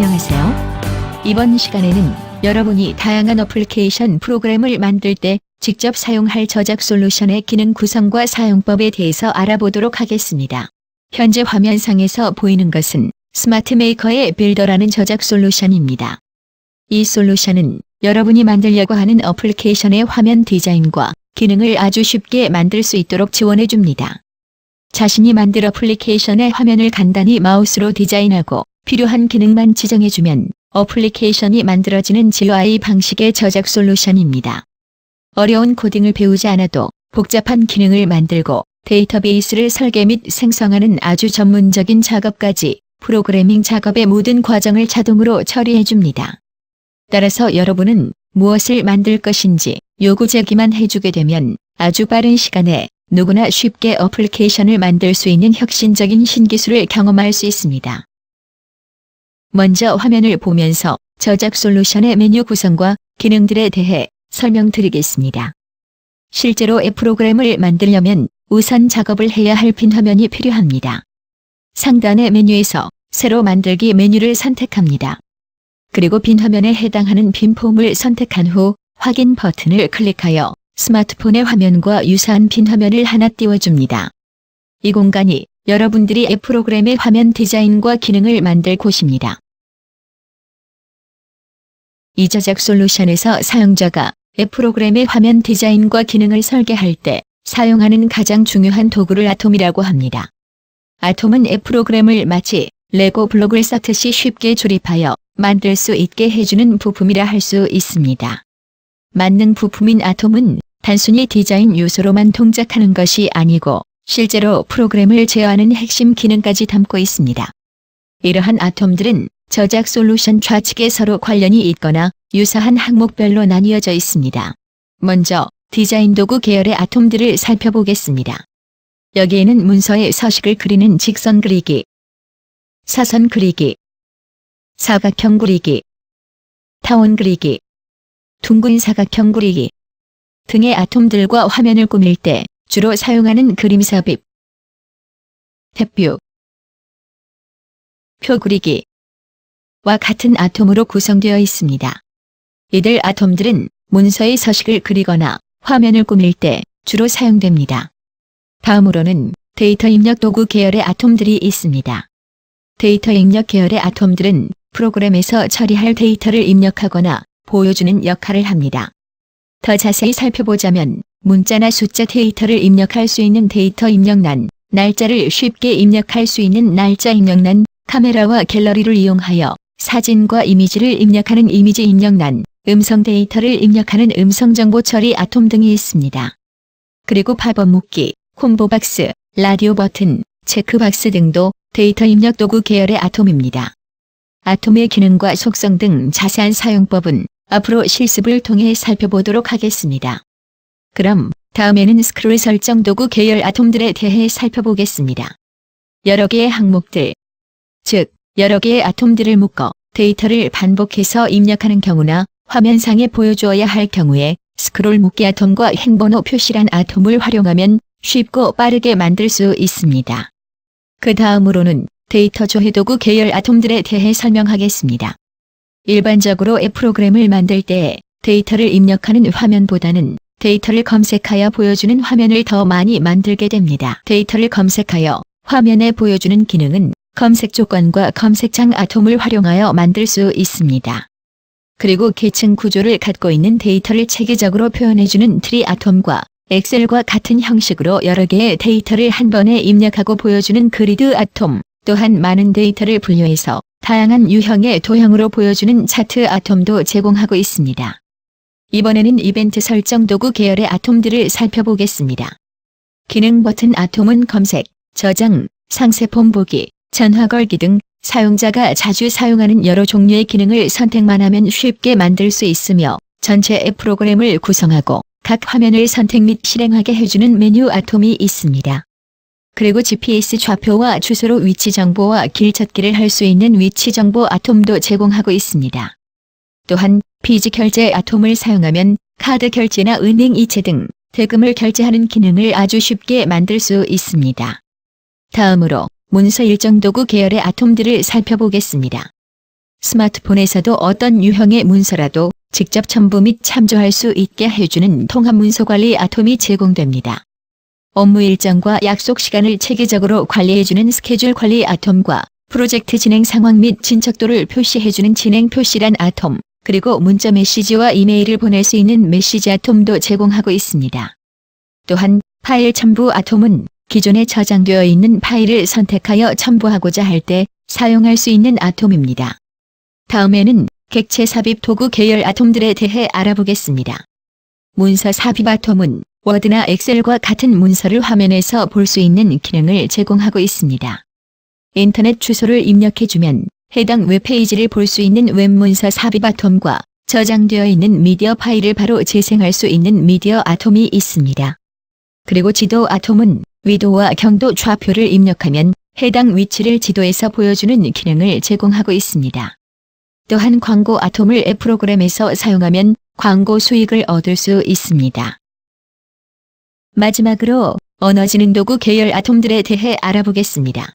안녕하세요. 이번 시간에는 여러분이 다양한 어플리케이션 프로그램을 만들 때 직접 사용할 저작 솔루션의 기능 구성과 사용법에 대해서 알아보도록 하겠습니다. 현재 화면상에서 보이는 것은 스마트 메이커의 빌더라는 저작 솔루션입니다. 이 솔루션은 여러분이 만들려고 하는 어플리케이션의 화면 디자인과 기능을 아주 쉽게 만들 수 있도록 지원해 줍니다. 자신이 만들 어플리케이션의 화면을 간단히 마우스로 디자인하고 필요한 기능만 지정해주면 어플리케이션이 만들어지는 GUI 방식의 저작 솔루션입니다. 어려운 코딩을 배우지 않아도 복잡한 기능을 만들고 데이터베이스를 설계 및 생성하는 아주 전문적인 작업까지 프로그래밍 작업의 모든 과정을 자동으로 처리해줍니다. 따라서 여러분은 무엇을 만들 것인지 요구 제기만 해주게 되면 아주 빠른 시간에 누구나 쉽게 어플리케이션을 만들 수 있는 혁신적인 신기술을 경험할 수 있습니다. 먼저 화면을 보면서 저작 솔루션의 메뉴 구성과 기능들에 대해 설명드리겠습니다. 실제로 앱 프로그램을 만들려면 우선 작업을 해야 할 빈 화면이 필요합니다. 상단의 메뉴에서 새로 만들기 메뉴를 선택합니다. 그리고 빈 화면에 해당하는 빈 폼을 선택한 후 확인 버튼을 클릭하여 스마트폰의 화면과 유사한 빈 화면을 하나 띄워줍니다. 이 공간이 여러분들이 앱 프로그램의 화면 디자인과 기능을 만들 곳입니다. 이 저작 솔루션에서 사용자가 앱 프로그램의 화면 디자인과 기능을 설계할 때 사용하는 가장 중요한 도구를 아톰이라고 합니다. 아톰은 앱 프로그램을 마치 레고 블록을 쌓듯이 쉽게 조립하여 만들 수 있게 해주는 부품이라 할 수 있습니다. 만능 부품인 아톰은 단순히 디자인 요소로만 동작하는 것이 아니고 실제로 프로그램을 제어하는 핵심 기능까지 담고 있습니다. 이러한 아톰들은 저작 솔루션 좌측에 서로 관련이 있거나 유사한 항목별로 나뉘어져 있습니다. 먼저 디자인 도구 계열의 아톰들을 살펴보겠습니다. 여기에는 문서의 서식을 그리는 직선 그리기, 사선 그리기, 사각형 그리기, 타원 그리기, 둥근 사각형 그리기 등의 아톰들과 화면을 꾸밀 때 주로 사용하는 그림 삽입, 탭뷰, 표 그리기와 같은 아톰으로 구성되어 있습니다. 이들 아톰들은 문서의 서식을 그리거나 화면을 꾸밀 때 주로 사용됩니다. 다음으로는 데이터 입력 도구 계열의 아톰들이 있습니다. 데이터 입력 계열의 아톰들은 프로그램에서 처리할 데이터를 입력하거나 보여주는 역할을 합니다. 더 자세히 살펴보자면 문자나 숫자 데이터를 입력할 수 있는 데이터 입력란, 날짜를 쉽게 입력할 수 있는 날짜 입력란, 카메라와 갤러리를 이용하여 사진과 이미지를 입력하는 이미지 입력란, 음성 데이터를 입력하는 음성 정보 처리 아톰 등이 있습니다. 그리고 팝업 묶기, 콤보박스, 라디오 버튼, 체크박스 등도 데이터 입력 도구 계열의 아톰입니다. 아톰의 기능과 속성 등 자세한 사용법은 앞으로 실습을 통해 살펴보도록 하겠습니다. 그럼 다음에는 스크롤 설정 도구 계열 아톰들에 대해 살펴보겠습니다. 여러 개의 항목들, 즉 여러 개의 아톰들을 묶어 데이터를 반복해서 입력하는 경우나 화면상에 보여주어야 할 경우에 스크롤 묶기 아톰과 행번호 표시란 아톰을 활용하면 쉽고 빠르게 만들 수 있습니다. 그 다음으로는 데이터 조회 도구 계열 아톰들에 대해 설명하겠습니다. 일반적으로 앱 프로그램을 만들 때 데이터를 입력하는 화면보다는 데이터를 검색하여 보여주는 화면을 더 많이 만들게 됩니다. 데이터를 검색하여 화면에 보여주는 기능은 검색 조건과 검색창 아톰을 활용하여 만들 수 있습니다. 그리고 계층 구조를 갖고 있는 데이터를 체계적으로 표현해주는 트리 아톰과 엑셀과 같은 형식으로 여러 개의 데이터를 한 번에 입력하고 보여주는 그리드 아톰, 또한 많은 데이터를 분류해서 다양한 유형의 도형으로 보여주는 차트 아톰도 제공하고 있습니다. 이번에는 이벤트 설정 도구 계열의 아톰들을 살펴보겠습니다. 기능 버튼 아톰은 검색, 저장, 상세 폼 보기, 전화 걸기 등 사용자가 자주 사용하는 여러 종류의 기능을 선택만 하면 쉽게 만들 수 있으며 전체 앱 프로그램을 구성하고 각 화면을 선택 및 실행하게 해주는 메뉴 아톰이 있습니다. 그리고 GPS 좌표와 주소로 위치 정보와 길 찾기를 할 수 있는 위치 정보 아톰도 제공하고 있습니다. 또한 비지 결제 아톰을 사용하면 카드 결제나 은행 이체 등 대금을 결제하는 기능을 아주 쉽게 만들 수 있습니다. 다음으로 문서 일정 도구 계열의 아톰들을 살펴보겠습니다. 스마트폰에서도 어떤 유형의 문서라도 직접 첨부 및 참조할 수 있게 해주는 통합문서관리 아톰이 제공됩니다. 업무 일정과 약속 시간을 체계적으로 관리해주는 스케줄 관리 아톰과 프로젝트 진행 상황 및 진척도를 표시해주는 진행 표시란 아톰, 그리고 문자 메시지와 이메일을 보낼 수 있는 메시지 아톰도 제공하고 있습니다. 또한 파일 첨부 아톰은 기존에 저장되어 있는 파일을 선택하여 첨부하고자 할 때 사용할 수 있는 아톰입니다. 다음에는 객체 삽입 도구 계열 아톰들에 대해 알아보겠습니다. 문서 삽입 아톰은 워드나 엑셀과 같은 문서를 화면에서 볼 수 있는 기능을 제공하고 있습니다. 인터넷 주소를 입력해주면 해당 웹페이지를 볼 수 있는 웹문서 삽입 아톰과 저장되어 있는 미디어 파일을 바로 재생할 수 있는 미디어 아톰이 있습니다. 그리고 지도 아톰은 위도와 경도 좌표를 입력하면 해당 위치를 지도에서 보여주는 기능을 제공하고 있습니다. 또한 광고 아톰을 앱 프로그램에서 사용하면 광고 수익을 얻을 수 있습니다. 마지막으로 언어지능 도구 계열 아톰들에 대해 알아보겠습니다.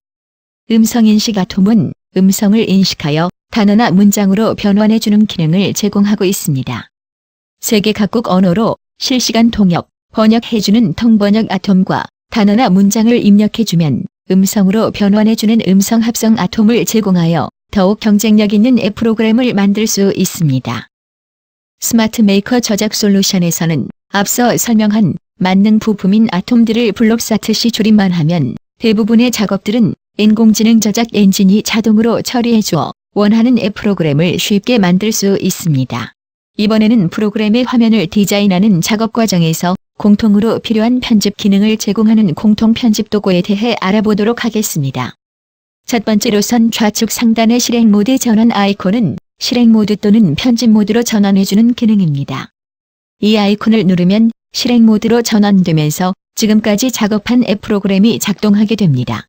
음성인식 아톰은 음성을 인식하여 단어나 문장으로 변환해주는 기능을 제공하고 있습니다. 세계 각국 언어로 실시간 통역, 번역해주는 통번역 아톰과 단어나 문장을 입력해주면 음성으로 변환해주는 음성 합성 아톰을 제공하여 더욱 경쟁력 있는 앱 프로그램을 만들 수 있습니다. 스마트 메이커 저작 솔루션에서는 앞서 설명한 만능 부품인 아톰들을 블록사트시 조립만 하면 대부분의 작업들은 인공지능 저작 엔진이 자동으로 처리해주어 원하는 앱 프로그램을 쉽게 만들 수 있습니다. 이번에는 프로그램의 화면을 디자인하는 작업 과정에서 공통으로 필요한 편집 기능을 제공하는 공통 편집 도구에 대해 알아보도록 하겠습니다. 첫 번째로선 좌측 상단의 실행 모드 전환 아이콘은 실행 모드 또는 편집 모드로 전환해주는 기능입니다. 이 아이콘을 누르면 실행 모드로 전환되면서 지금까지 작업한 앱 프로그램이 작동하게 됩니다.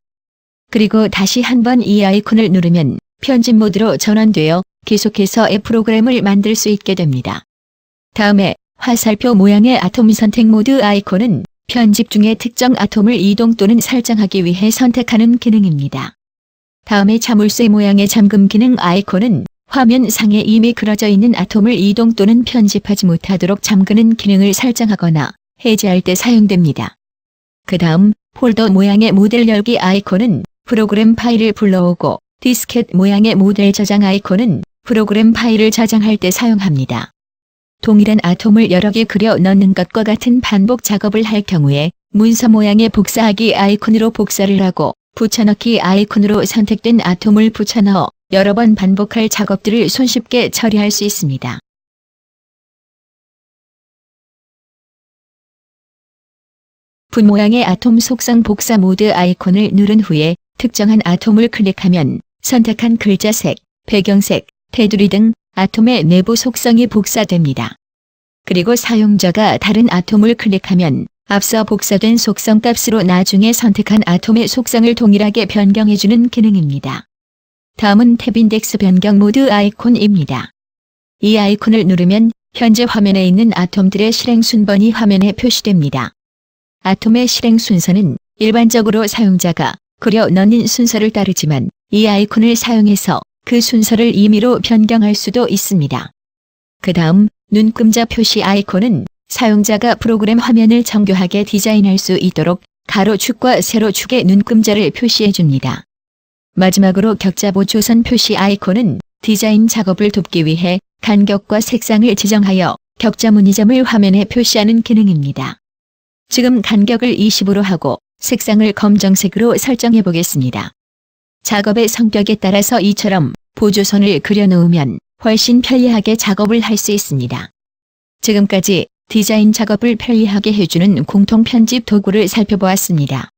그리고 다시 한번 이 아이콘을 누르면 편집 모드로 전환되어 계속해서 앱 프로그램을 만들 수 있게 됩니다. 다음에 화살표 모양의 아톰 선택 모드 아이콘은 편집 중에 특정 아톰을 이동 또는 설정하기 위해 선택하는 기능입니다. 다음에 자물쇠 모양의 잠금 기능 아이콘은 화면 상에 이미 그려져 있는 아톰을 이동 또는 편집하지 못하도록 잠그는 기능을 설정하거나 해제할 때 사용됩니다. 그 다음 폴더 모양의 모델 열기 아이콘은 프로그램 파일을 불러오고 디스켓 모양의 모델 저장 아이콘은 프로그램 파일을 저장할 때 사용합니다. 동일한 아톰을 여러 개 그려 넣는 것과 같은 반복 작업을 할 경우에 문서 모양의 복사하기 아이콘으로 복사를 하고 붙여넣기 아이콘으로 선택된 아톰을 붙여넣어 여러 번 반복할 작업들을 손쉽게 처리할 수 있습니다. 분 모양의 아톰 속성 복사 모드 아이콘을 누른 후에 특정한 아톰을 클릭하면 선택한 글자색, 배경색, 테두리 등 아톰의 내부 속성이 복사됩니다. 그리고 사용자가 다른 아톰을 클릭하면 앞서 복사된 속성 값으로 나중에 선택한 아톰의 속성을 동일하게 변경해주는 기능입니다. 다음은 탭 인덱스 변경 모드 아이콘입니다. 이 아이콘을 누르면 현재 화면에 있는 아톰들의 실행 순번이 화면에 표시됩니다. 아톰의 실행 순서는 일반적으로 사용자가 그려 넣는 순서를 따르지만 이 아이콘을 사용해서 그 순서를 임의로 변경할 수도 있습니다. 그 다음 눈금자 표시 아이콘은 사용자가 프로그램 화면을 정교하게 디자인할 수 있도록 가로축과 세로축의 눈금자를 표시해 줍니다. 마지막으로 격자 보조선 표시 아이콘은 디자인 작업을 돕기 위해 간격과 색상을 지정하여 격자 무늬점을 화면에 표시하는 기능입니다. 지금 간격을 20으로 하고 색상을 검정색으로 설정해 보겠습니다. 작업의 성격에 따라서 이처럼 보조선을 그려놓으면 훨씬 편리하게 작업을 할 수 있습니다. 지금까지 디자인 작업을 편리하게 해주는 공통 편집 도구를 살펴보았습니다.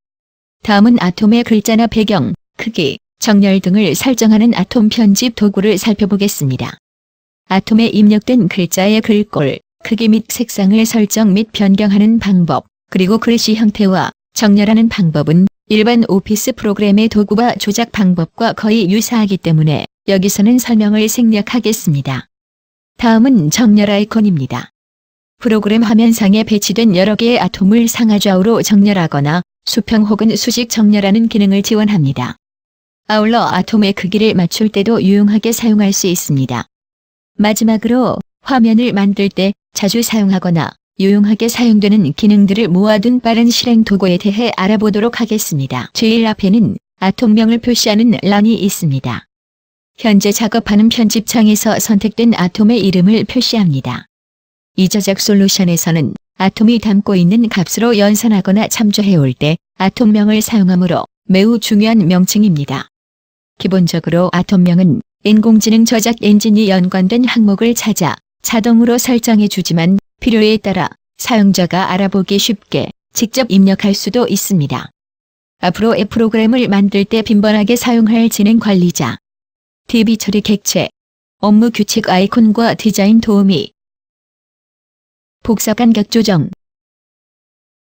다음은 아톰의 글자나 배경, 크기, 정렬 등을 설정하는 아톰 편집 도구를 살펴보겠습니다. 아톰에 입력된 글자의 글꼴, 크기 및 색상을 설정 및 변경하는 방법, 그리고 글씨 형태와 정렬하는 방법은 일반 오피스 프로그램의 도구와 조작 방법과 거의 유사하기 때문에 여기서는 설명을 생략하겠습니다. 다음은 정렬 아이콘입니다. 프로그램 화면상에 배치된 여러 개의 아톰을 상하좌우로 정렬하거나 수평 혹은 수직 정렬하는 기능을 지원합니다. 아울러 아톰의 크기를 맞출 때도 유용하게 사용할 수 있습니다. 마지막으로 화면을 만들 때 자주 사용하거나 유용하게 사용되는 기능들을 모아둔 빠른 실행 도구에 대해 알아보도록 하겠습니다. 제일 앞에는 아톰명을 표시하는 란이 있습니다. 현재 작업하는 편집창에서 선택된 아톰의 이름을 표시합니다. 이 저작 솔루션에서는 아톰이 담고 있는 값으로 연산하거나 참조해 올 때 아톰명을 사용하므로 매우 중요한 명칭입니다. 기본적으로 아톰명은 인공지능 저작 엔진이 연관된 항목을 찾아 자동으로 설정해 주지만 필요에 따라 사용자가 알아보기 쉽게 직접 입력할 수도 있습니다. 앞으로 이 프로그램을 만들 때 빈번하게 사용할 진행 관리자, DB 처리 객체, 업무 규칙 아이콘과 디자인 도우미, 복사 간격 조정,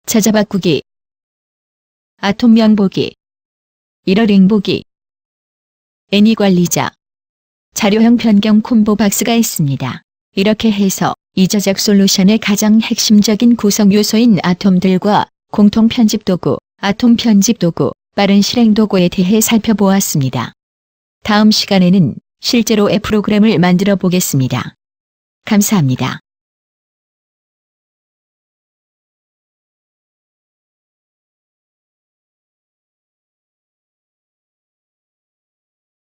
찾아 바꾸기, 아톰명 보기, 이러링 보기, 애니 관리자, 자료형 변경 콤보 박스가 있습니다. 이렇게 해서 이 저작 솔루션의 가장 핵심적인 구성 요소인 아톰들과 공통 편집 도구, 아톰 편집 도구, 빠른 실행 도구에 대해 살펴보았습니다. 다음 시간에는 실제로 애 프로그램을 만들어 보겠습니다. 감사합니다.